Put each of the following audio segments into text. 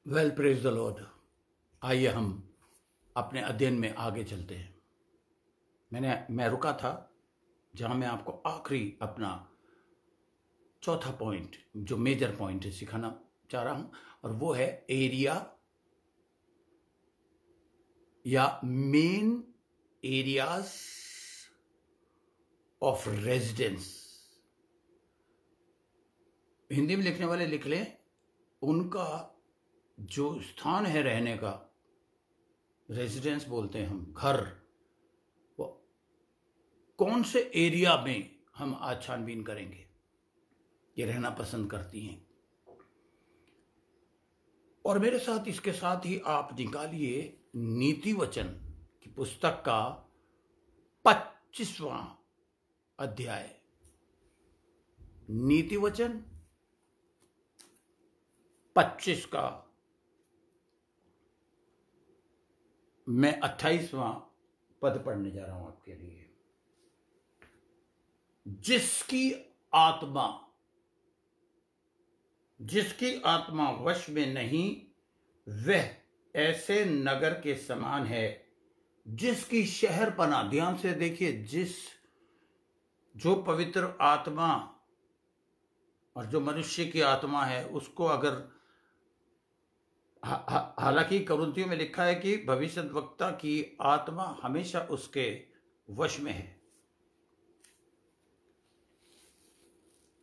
Well, praise the Lord. आइए हम अपने अध्ययन में आगे चलते हैं। मैं रुका था जहां मैं आपको आखिरी अपना चौथा पॉइंट, जो मेजर पॉइंट है, सिखाना चाह रहा हूं, और वो है एरिया या main areas of residence. Hindi में लिखने वाले लिख लें, उनका जो स्थान है रहने का, रेजिडेंस बोलते हैं हम, घर, वो कौन से एरिया में हम आज छानबीन करेंगे, ये रहना पसंद करती हैं। और मेरे साथ इसके साथ ही आप निकालिए नीति वचन की पुस्तक का 25वां अध्याय। नीति वचन 25 का मैं 28वां पद पढ़ने जा रहा हूं आपके लिए। जिसकी आत्मा वश में नहीं, वह ऐसे नगर के समान है जिसकी शहर पना, ध्यान से देखिए, जो पवित्र आत्मा और जो मनुष्य की आत्मा है, उसको अगर हालांकि कुरिन्थियों में लिखा है कि भविष्यद्वक्ता की आत्मा हमेशा उसके वश में है,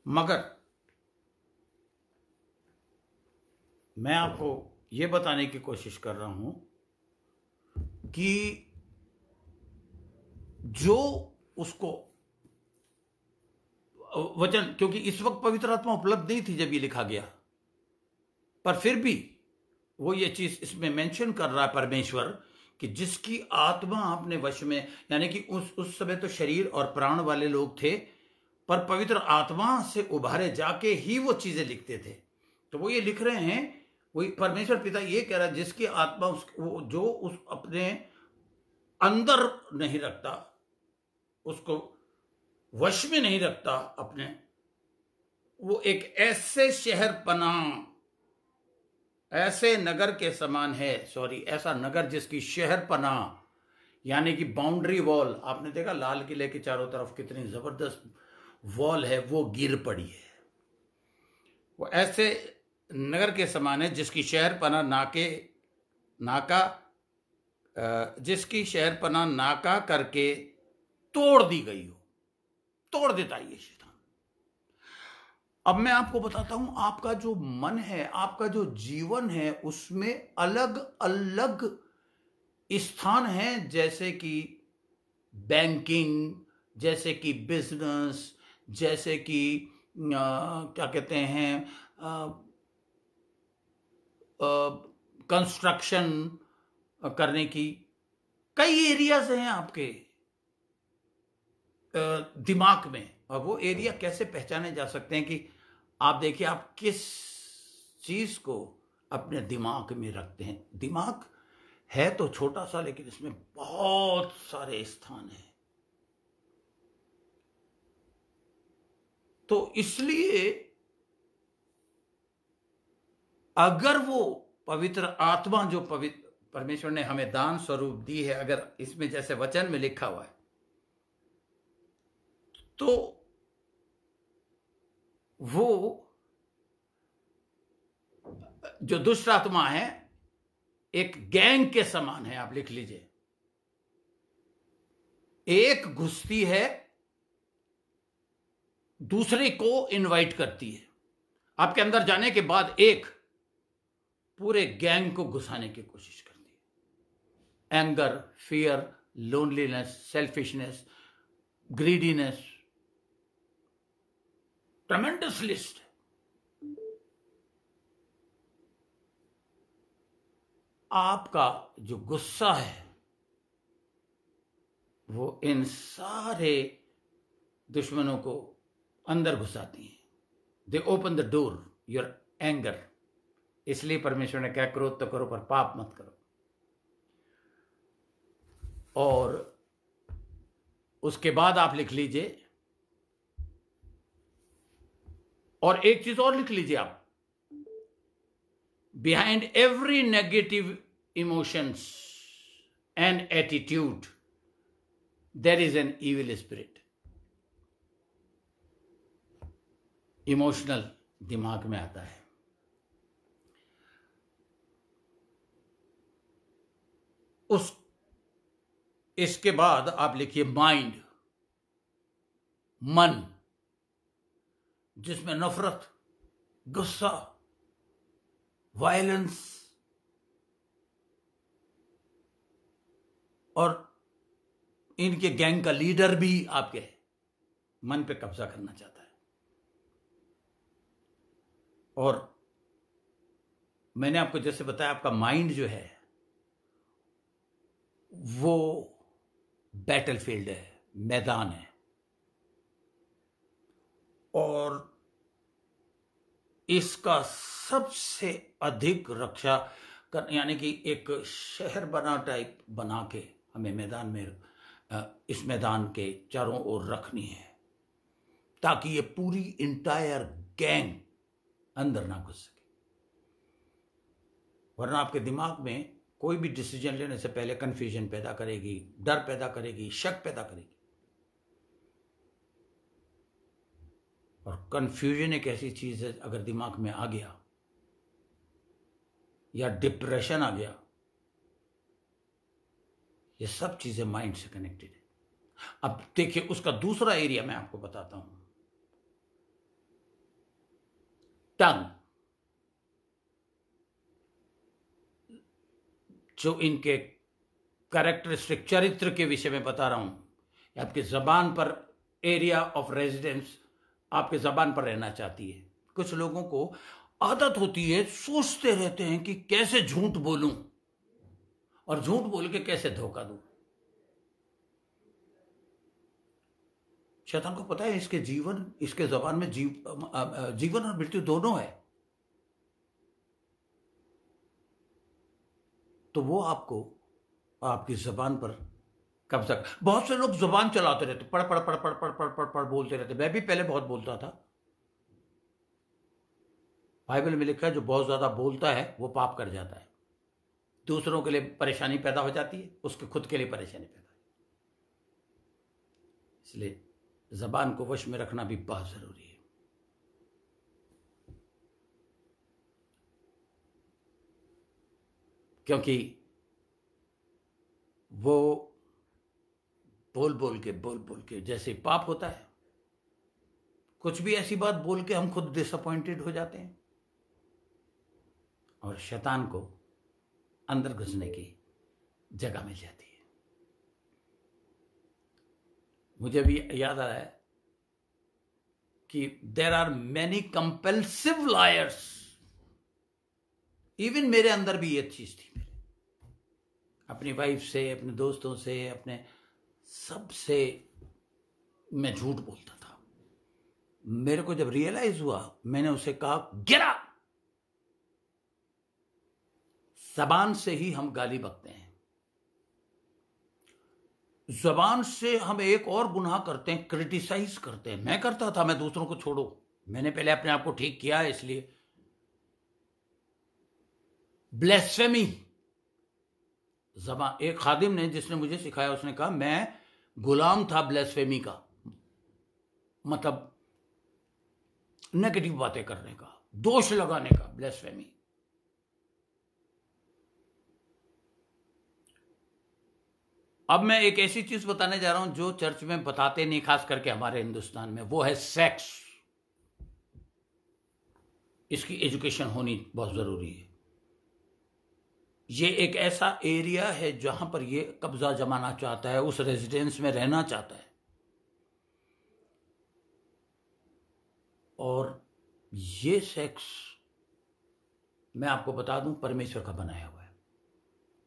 मगर मैं आपको यह बताने की कोशिश कर रहा हूं कि जो उसको वचन, क्योंकि इस वक्त पवित्र आत्मा उपलब्ध नहीं थी जब ये लिखा गया, पर फिर भी वो ये चीज इसमें मेंशन कर रहा है परमेश्वर कि जिसकी आत्मा अपने वश में, यानी कि उस समय तो शरीर और प्राण वाले लोग थे, पर पवित्र आत्मा से उभारे जाके ही वो चीजें लिखते थे। तो वो ये लिख रहे हैं, वही परमेश्वर पिता ये कह रहा है, जिसकी आत्मा जो उस अपने अंदर नहीं रखता, उसको वश में नहीं रखता अपने, वो एक ऐसे शहर पना, ऐसे नगर के समान है, ऐसा नगर जिसकी शहर पना, यानी कि बाउंड्री वॉल, आपने देखा लाल किले के चारों तरफ कितनी जबरदस्त वॉल है, वो गिर पड़ी है। वो ऐसे नगर के समान है जिसकी शहर पना नाका करके तोड़ दी गई हो। तोड़ देता है ये शैतान। अब मैं आपको बताता हूं, आपका जो मन है, आपका जो जीवन है, उसमें अलग अलग स्थान हैं, जैसे कि बैंकिंग, जैसे कि बिजनेस, जैसे कि क्या कहते हैं, कंस्ट्रक्शन करने की कई एरियाज हैं आपके दिमाग में। और वो एरिया कैसे पहचाने जा सकते हैं कि आप देखिए, आप किस चीज को अपने दिमाग में रखते हैं। दिमाग है तो छोटा सा, लेकिन इसमें बहुत सारे स्थान हैं। तो इसलिए अगर वो पवित्र आत्मा जो परमेश्वर ने हमें दान स्वरूप दी है, अगर इसमें जैसे वचन में लिखा हुआ है, तो वो जो दुष्ट आत्मा है एक गैंग के समान है। आप लिख लीजिए, एक घुसती है, दूसरे को इनवाइट करती है, आपके अंदर जाने के बाद एक पूरे गैंग को घुसाने की कोशिश करती है। Anger, fear, loneliness, selfishness, greediness, ट्रेमेंडस list. आपका जो गुस्सा है वो इन सारे दुश्मनों को अंदर घुसाती है। दे open the door your anger. इसलिए परमेश्वर ने क्या, क्रोध तो करो पर पाप मत करो। और उसके बाद आप लिख लीजिए, और एक चीज और लिख लीजिए आप, behind every negative emotions and attitude there is an evil spirit. Emotional दिमाग में आता है। इसके बाद आप लिखिए माइंड, मन, जिसमें नफरत, गुस्सा, वायलेंस और इनके गैंग का लीडर भी आपके मन पे कब्जा करना चाहता है। और मैंने आपको जैसे बताया, आपका माइंड जो है वो बैटलफील्ड है, मैदान है। और इसका सबसे अधिक रक्षा कर, यानी कि एक शहर टाइप बना के हमें मैदान में, इस मैदान के चारों ओर रखनी है, ताकि ये पूरी इंटायर गैंग अंदर ना घुस सके। वरना आपके दिमाग में कोई भी डिसीजन लेने से पहले कंफ्यूजन पैदा करेगी, डर पैदा करेगी, शक पैदा करेगी। और कंफ्यूजन एक ऐसी चीज है, अगर दिमाग में आ गया या डिप्रेशन आ गया, ये सब चीजें माइंड से कनेक्टेड है। अब देखिए, उसका दूसरा एरिया मैं आपको बताता हूं, टंग। जो इनके कैरेक्टरिस्टिक, चरित्र के विषय में बता रहा हूं। आपकी जबान पर, एरिया ऑफ रेजिडेंस आपके जबान पर रहना चाहती है। कुछ लोगों को आदत होती है, सोचते रहते हैं कि कैसे झूठ बोलूं और झूठ बोल के कैसे धोखा दूं। शैतान को पता है इसके जबान में जीवन और मृत्यु दोनों है। तो वो आपको आपकी जबान पर कब्जा। बहुत से लोग जुबान चलाते रहते, पढ़ पढ़ पढ़ पढ़ पढ़ पढ़ पढ़ पढ़ बोलते रहते। मैं भी पहले बहुत बोलता था। बाइबल में लिखा है, जो बहुत ज्यादा बोलता है वो पाप कर जाता है। दूसरों के लिए परेशानी पैदा हो जाती है, उसके खुद के लिए परेशानी पैदा है। इसलिए जबान को वश में रखना भी बहुत जरूरी है। क्योंकि वो बोल बोल के जैसे पाप होता है, कुछ भी ऐसी बात बोल के हम खुद डिसअपॉइंटेड हो जाते हैं और शैतान को अंदर घुसने की जगह मिल जाती है। मुझे भी याद आ रहा है कि there are many compulsive liars. Even मेरे अंदर भी ये चीज थी। अपनी वाइफ से, अपने दोस्तों से, अपने सबसे मैं झूठ बोलता था। मेरे को जब रियलाइज हुआ, मैंने उसे कहा, गिरा। जबान से ही हम गाली बकते हैं। जबान से हम एक और गुनाह करते हैं, क्रिटिसाइज करते हैं। मैं करता था, मैं दूसरों को छोड़ो, मैंने पहले अपने आप को ठीक किया है, इसलिए ब्लेस्फेमी। जबान, एक खादिम ने, जिसने मुझे सिखाया, उसने कहा मैं गुलाम था ब्लेस्फेमी का, मतलब नेगेटिव बातें करने का, दोष लगाने का, ब्लेस्फेमी। अब मैं एक ऐसी चीज बताने जा रहा हूं जो चर्च में बताते नहीं, खास करके हमारे हिंदुस्तान में, वो है सेक्स। इसकी एजुकेशन होनी बहुत जरूरी है। ये एक ऐसा एरिया है जहां पर ये कब्जा जमाना चाहता है, उस रेजिडेंस में रहना चाहता है। और ये सेक्स, मैं आपको बता दूं, परमेश्वर का बनाया हुआ है।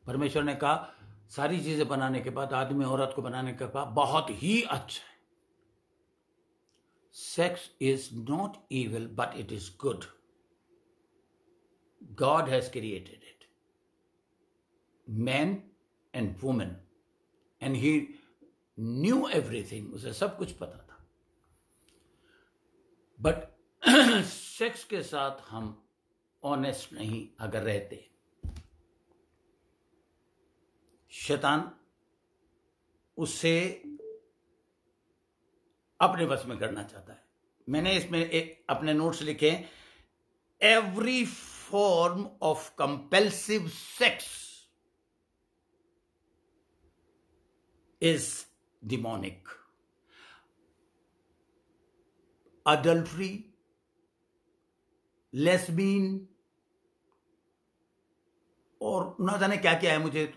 परमेश्वर ने कहा, सारी चीजें बनाने के बाद, आदमी औरत को बनाने के बाद, बहुत ही अच्छा है। Sex is not evil but it is good. God has created it, man and women, and he new everything. उसे सब कुछ पता था। बट सेक्स के साथ हम ऑनेस्ट नहीं अगर रहते, शैतान उससे अपने वश में करना चाहता है। मैंने इसमें अपने नोट्स लिखे, every form of compulsive sex is demonic. Adultery, lesbian और ना जाने क्या क्या है, मुझे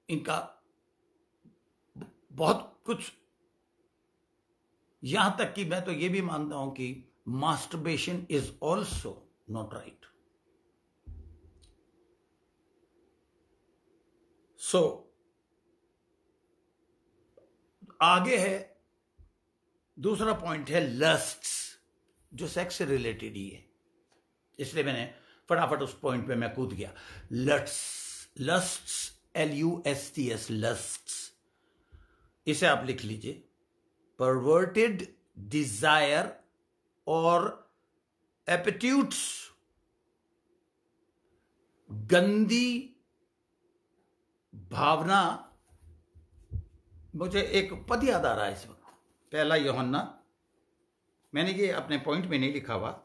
इनका बहुत कुछ, यहां तक कि मैं तो ये भी मानता हूं कि masturbation is also not right. So आगे है, दूसरा पॉइंट है लस्ट्स, जो सेक्स से रिलेटेड ही है, इसलिए मैंने फटाफट उस पॉइंट पे मैं कूद गया। लस्ट्स, LUSTS, लस्ट्स, इसे आप लिख लीजिए, परवर्टेड डिजायर और एपिट्यूट्स, गंदी भावना। मुझे एक पद याद आ रहा है इस वक्त, पहला यूहन्ना, मैंने ये अपने पॉइंट में नहीं लिखा हुआ,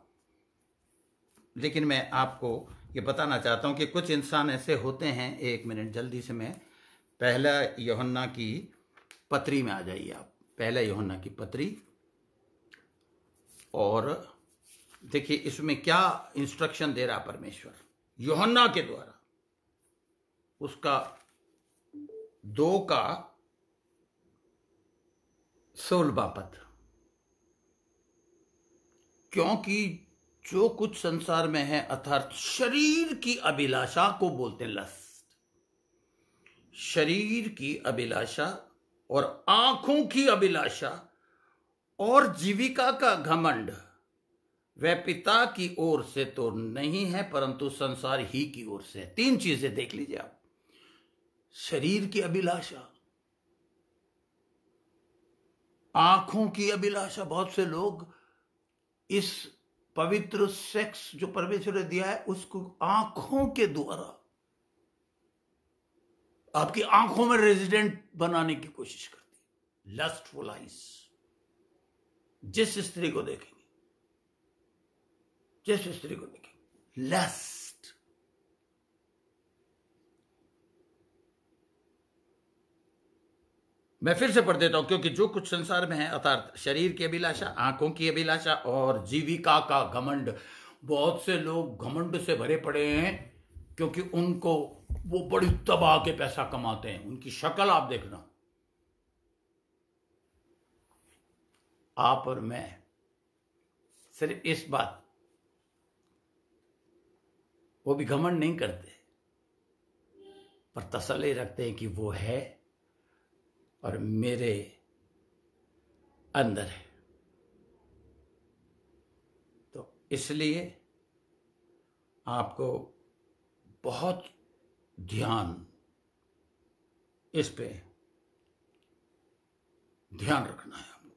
लेकिन मैं आपको ये बताना चाहता हूं कि कुछ इंसान ऐसे होते हैं। एक मिनट जल्दी से, मैं पहला यूहन्ना की पत्री में आ जाइए आप, पहला यूहन्ना की पत्री, और देखिए इसमें क्या इंस्ट्रक्शन दे रहा परमेश्वर यूहन्ना के द्वारा। उसका 2:16 पद, क्योंकि जो कुछ संसार में है अर्थात शरीर की अभिलाषा को बोलते हैं लस्ट, शरीर की अभिलाषा और आंखों की अभिलाषा और जीविका का घमंड, वह पिता की ओर से तो नहीं है परंतु संसार ही की ओर से। 3 चीजें देख लीजिए आप, शरीर की अभिलाषा, आंखों की अभिलाषा। बहुत से लोग इस पवित्र सेक्स जो परमेश्वर ने दिया है उसको आंखों के द्वारा आपकी आंखों में रेजिडेंट बनाने की कोशिश करती है। लस्टफुल आइज, जिस स्त्री को देखेंगे, जिस स्त्री को देखेंगे, लस्ट। मैं फिर से पढ़ देता हूं, क्योंकि जो कुछ संसार में है अर्थात शरीर की अभिलाषा, आंखों की अभिलाषा और जीविका का घमंड। बहुत से लोग घमंड से भरे पड़े हैं क्योंकि उनको वो बड़ी तबाह के पैसा कमाते हैं। उनकी शक्ल आप देखना, आप और मैं सिर्फ इस बात, वो भी घमंड नहीं करते पर तसल्ली रखते हैं कि वो है और मेरे अंदर है। तो इसलिए आपको बहुत ध्यान, इस पे ध्यान रखना है आपको।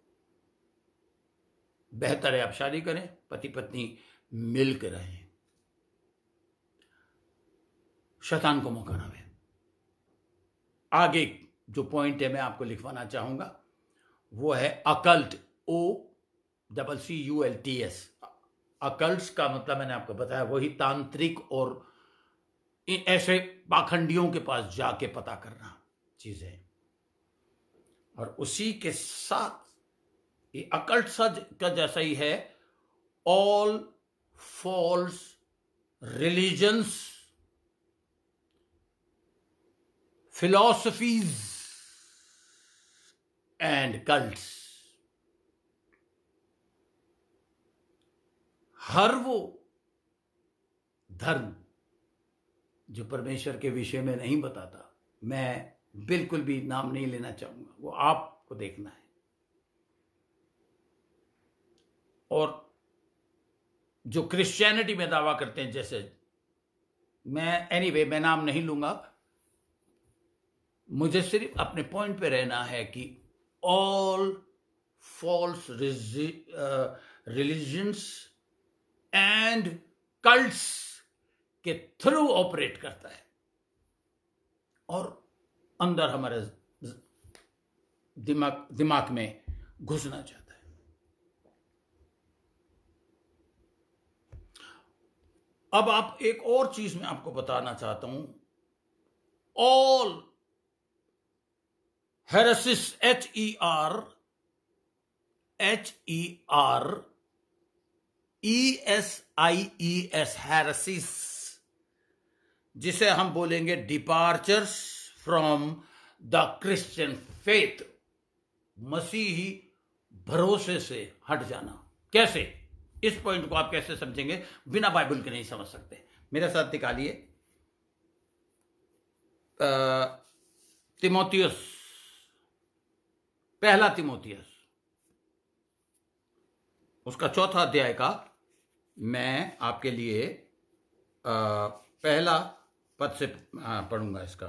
बेहतर है आप शादी करें, पति पत्नी मिलकर रहें, शैतान को मौका ना दें। आगे जो पॉइंट है मैं आपको लिखवाना चाहूंगा वो है अकल्ट, OCCULTS। अकल्ट्स का मतलब मैंने आपको बताया वही तांत्रिक और ऐसे पाखंडियों के पास जाके पता करना चीजें, और उसी के साथ ये अकल्ट सज का जैसा ही है, all false religions, philosophies and cults. हर वो धर्म जो परमेश्वर के विषय में नहीं बताता, मैं बिल्कुल भी नाम नहीं लेना चाहूंगा, वो आपको देखना है। और जो क्रिश्चियनिटी में दावा करते हैं, जैसे मैं नाम नहीं लूंगा, मुझे सिर्फ अपने पॉइंट पे रहना है कि all false religions and cults के थ्रू ऑपरेट करता है और अंदर हमारे दिमाग में घुसना चाहता है। अब आप एक और चीज मैं आपको बताना चाहता हूं। ऑल हेरेसिस, HERESIES, हेरेसिस, जिसे हम बोलेंगे departures from the Christian faith, मसीही भरोसे से हट जाना। कैसे? इस पॉइंट को आप कैसे समझेंगे? बिना बाइबल के नहीं समझ सकते। मेरे साथ निकालिए तिमोथियस, पहला तिमोथियस, उसका 4था अध्याय का मैं आपके लिए पहला पद से पढ़ूंगा। इसका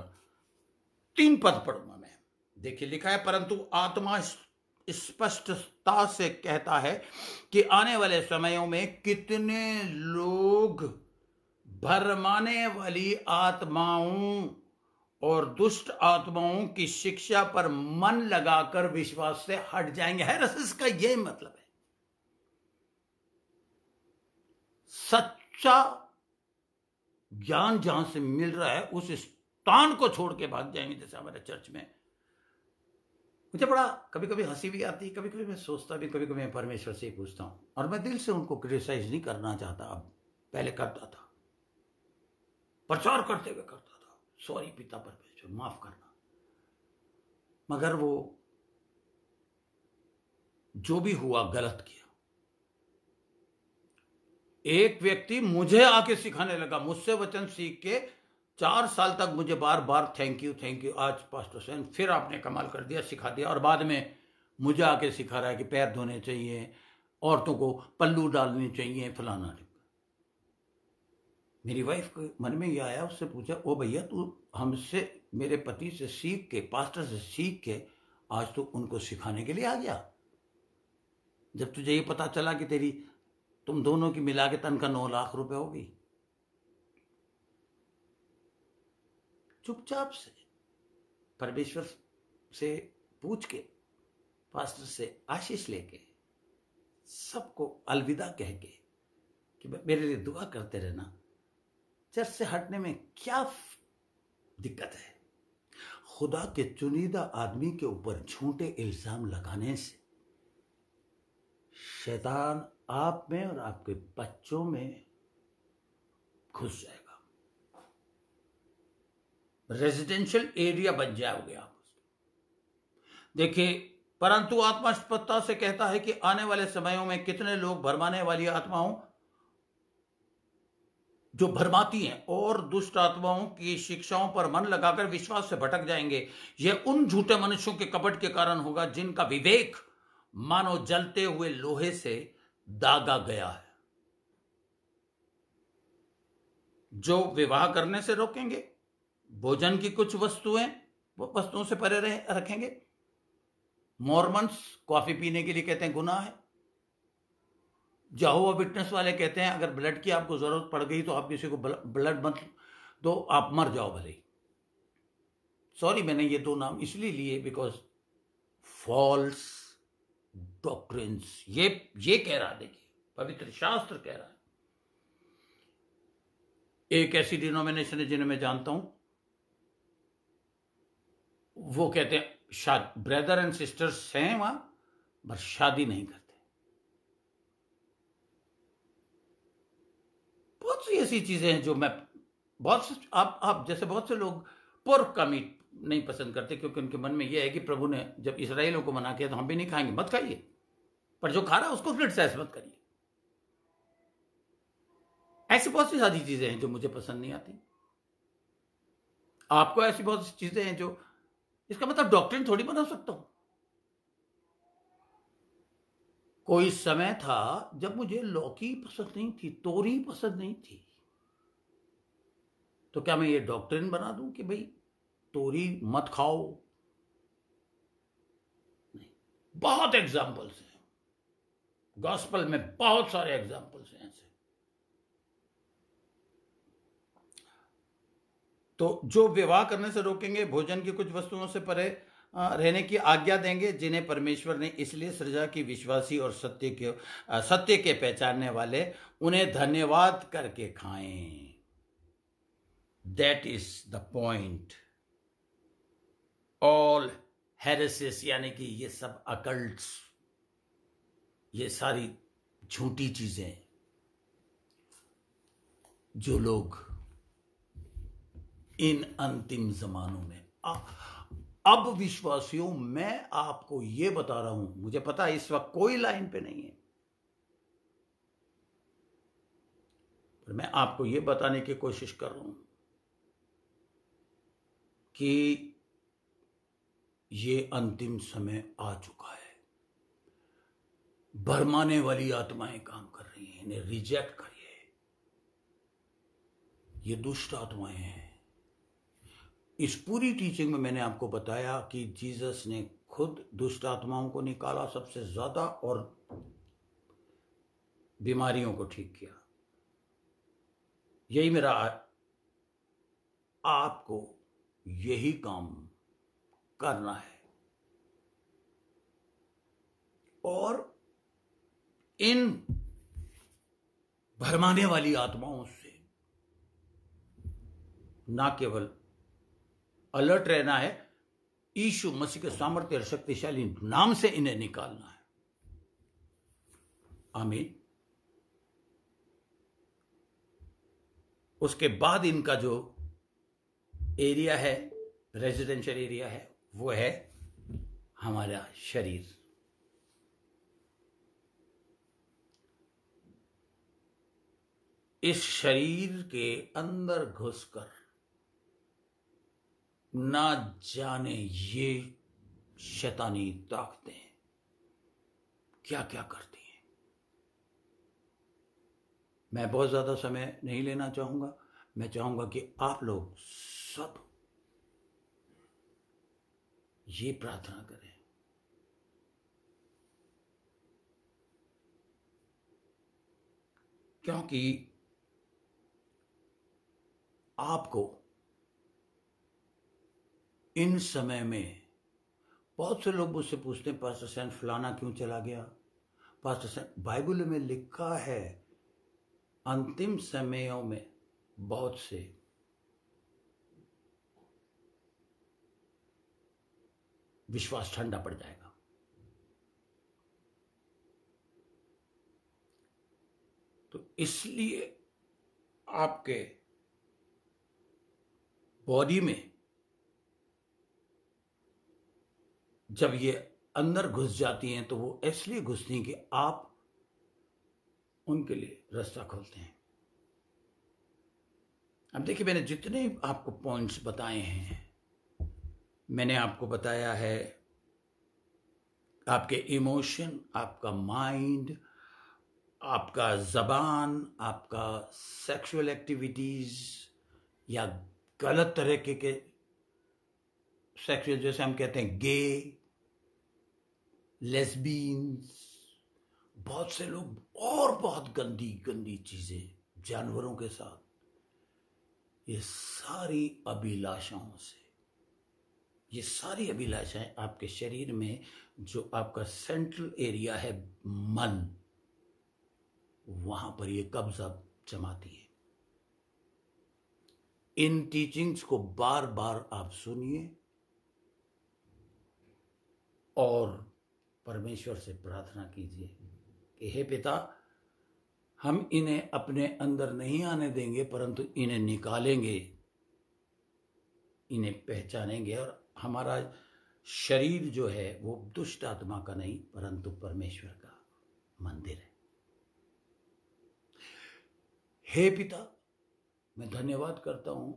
3 पद पढ़ूंगा मैं। देखिए लिखा है, परंतु आत्मा स्पष्टता से कहता है कि आने वाले समयों में कितने लोग भरमाने वाली आत्माओं और दुष्ट आत्माओं की शिक्षा पर मन लगाकर विश्वास से हट जाएंगे। हेरेसिस का यह मतलब है, सच्चा ज्ञान जहां से मिल रहा है उस स्थान को छोड़ के भाग जाएंगे। जैसे हमारे चर्च में, मुझे बड़ा कभी कभी हंसी भी आती है, कभी कभी मैं सोचता भी, कभी कभी मैं परमेश्वर से ही पूछता हूं, और मैं दिल से उनको क्रिटिसाइज नहीं करना चाहता। अब पहले करता था, प्रचार करते हुए करता था, सॉरी पिता परमेश्वर माफ करना, मगर वो जो भी हुआ गलत किया। एक व्यक्ति मुझे आके सिखाने लगा, मुझसे वचन सीख के 4 साल तक मुझे बार बार थैंक यू आज पास्टर सेन फिर आपने कमाल कर दिया, सिखा दिया, और बाद में मुझे आके सिखा रहा है कि पैर धोने चाहिए, औरतों को पल्लू डालने चाहिए, फलाना। मेरी वाइफ के मन में यह आया, उससे पूछा, ओ भैया तू हमसे, मेरे पति से सीख के, पास्टर से सीख के आज तो उनको सिखाने के लिए आ गया? जब तुझे ये पता चला कि तुम दोनों की मिला के तनख्वाह 9 लाख रुपए होगी। चुपचाप से परमेश्वर से पूछ के, पास्टर से आशीष लेके, सबको अलविदा कह के कि मेरे लिए दुआ करते रहना, चर्च से हटने में क्या दिक्कत है? खुदा के चुनिंदा आदमी के ऊपर झूठे इल्जाम लगाने से शैतान आप में और आपके बच्चों में घुस जाएगा, रेजिडेंशियल एरिया बन जाओगे आप। देखिए, परंतु आत्मा स्पष्टता से कहता है कि आने वाले समयों में कितने लोग भरमाने वाली आत्माओं, जो भरमाती हैं, और दुष्ट आत्माओं की शिक्षाओं पर मन लगाकर विश्वास से भटक जाएंगे। यह उन झूठे मनुष्यों के कपट के कारण होगा जिनका विवेक मानो जलते हुए लोहे से दागा गया है, जो विवाह करने से रोकेंगे, भोजन की कुछ वस्तुओं से परे रखेंगे। मॉर्मन्स कॉफी पीने के लिए कहते हैं गुनाह है। यहोवा विटनेस वाले कहते हैं अगर ब्लड की आपको जरूरत पड़ गई तो आप किसी को ब्लड मत दो, आप मर जाओ भले ही। सॉरी, मैंने ये 2 नाम इसलिए लिए बिकॉज फॉल्स डॉक्ट्रिन्स, ये कह रहा है, देखिए पवित्र शास्त्र कह रहा है। एक ऐसी डिनोमिनेशन है जिन्हें मैं जानता हूं, वो कहते हैं ब्रदर एंड सिस्टर्स हैं वहां, बस शादी नहीं करते। बहुत सी ऐसी चीजें हैं जो मैं आप जैसे बहुत से लोग पोर्क का मीट नहीं पसंद करते, क्योंकि उनके मन में यह है कि प्रभु ने जब इसराइलियों को मना किया तो हम भी नहीं खाएंगे। मत खाइए, पर जो खा रहा है उसको क्रिटिसाइज मत करिए। ऐसी बहुत सी सारी चीजें हैं जो मुझे पसंद नहीं आती। आपको ऐसी बहुत सी चीजें हैं जो, इसका मतलब डॉक्ट्रिन थोड़ी बना सकता हूं। कोई समय था जब मुझे लौकी पसंद नहीं थी, तोरी पसंद नहीं थी, तो क्या मैं ये डॉक्ट्रिन बना दूं कि भाई तोरी मत खाओ? नहीं। बहुत एग्जाम्पल्स हैं गॉस्पल में, बहुत सारे एग्जाम्पल्स हैं ऐसे। तो जो विवाह करने से रोकेंगे, भोजन की कुछ वस्तुओं से परे रहने की आज्ञा देंगे, जिन्हें परमेश्वर ने इसलिए सृजा कि विश्वासी और सत्य के पहचानने वाले उन्हें धन्यवाद करके खाएं। That is the point. All heresies, यानी कि ये सब अकल्ट्स, ये सारी झूठी चीजें जो लोग इन अंतिम जमानों में अब विश्वासियों, मैं आपको यह बता रहा हूं, मुझे पता है इस वक्त कोई लाइन पे नहीं है, पर मैं आपको यह बताने की कोशिश कर रहा हूं कि ये अंतिम समय आ चुका है। भरमाने वाली आत्माएं काम कर रही हैं, इन्हें रिजेक्ट करिए। ये दुष्ट आत्माएं हैं। इस पूरी टीचिंग में मैंने आपको बताया कि जीसस ने खुद दुष्ट आत्माओं को निकाला सबसे ज्यादा और बीमारियों को ठीक किया। यही मेरा आपको यही काम करना है और इन भरमाने वाली आत्माओं से ना केवल अलर्ट रहना है, यीशु मसीह के सामर्थ्य और शक्तिशाली नाम से इन्हें निकालना है। आमीन। उसके बाद इनका जो एरिया है, रेजिडेंशियल एरिया है, वो है हमारा शरीर। इस शरीर के अंदर घुसकर ना जाने ये शैतानी ताकतें क्या क्या करती हैं। मैं बहुत ज्यादा समय नहीं लेना चाहूंगा। मैं चाहूंगा कि आप लोग सब ये प्रार्थना करें, क्योंकि आपको इन समय में बहुत से लोग मुझसे पूछते हैं, पास्टर सैन फलाना क्यों चला गया? पास्टर सैन, बाइबल में लिखा है अंतिम समयों में बहुत से विश्वास ठंडा पड़ जाएगा। तो इसलिए आपके बॉडी में जब ये अंदर घुस जाती हैं तो वो इसलिए घुसती हैं कि आप उनके लिए रास्ता खोलते हैं। अब देखिए, मैंने जितने आपको पॉइंट्स बताए हैं, मैंने आपको बताया है आपके इमोशन, आपका माइंड, आपका जबान, आपका सेक्सुअल एक्टिविटीज या गलत तरीके के सेक्सुअल, जैसे हम कहते हैं गे, लेस्बियंस, बहुत से लोग और बहुत गंदी गंदी चीजें जानवरों के साथ, ये सारी अभिलाषाओं से, ये सारी अभिलाषाएं आपके शरीर में जो आपका सेंट्रल एरिया है मन, वहां पर ये कब्जा जमाती है। इन टीचिंग्स को बार बार आप सुनिए और परमेश्वर से प्रार्थना कीजिए कि हे पिता, हम इन्हें अपने अंदर नहीं आने देंगे, परंतु इन्हें निकालेंगे, इन्हें पहचानेंगे और हमारा शरीर जो है वो दुष्ट आत्मा का नहीं परंतु परमेश्वर का मंदिर है। हे पिता, मैं धन्यवाद करता हूं,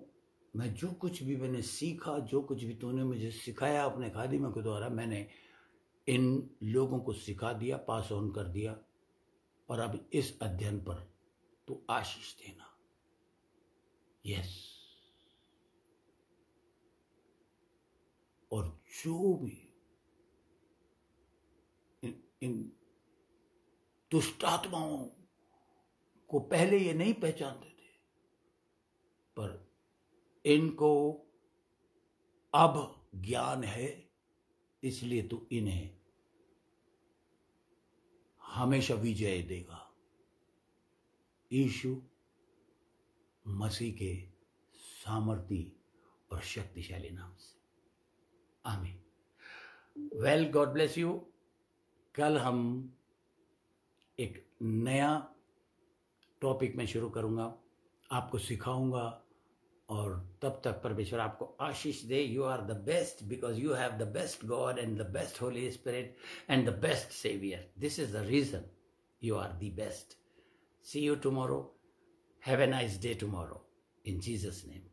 मैं जो कुछ भी मैंने सीखा, जो कुछ भी तूने मुझे सिखाया अपने खादिमों के द्वारा, मैंने इन लोगों को सिखा दिया, पास ऑन कर दिया, और अब इस अध्ययन पर तू आशीष देना। यस, और जो भी इन दुष्ट आत्माओं को पहले ये नहीं पहचानते थे, पर इनको अब ज्ञान है, इसलिए तू इन्हें हमेशा विजय देगा, यीशु मसीह के सामर्थी और शक्तिशाली नाम से, आमीन। Well, God bless you. कल हम एक नया टॉपिक में शुरू करूंगा, आपको सिखाऊंगा, और तब तक परमेश्वर आपको आशीष दे। You are the best because you have the best God and the best Holy Spirit and the best saviour. This is the reason you are the best. See you tomorrow. Have a nice day tomorrow. In Jesus' name.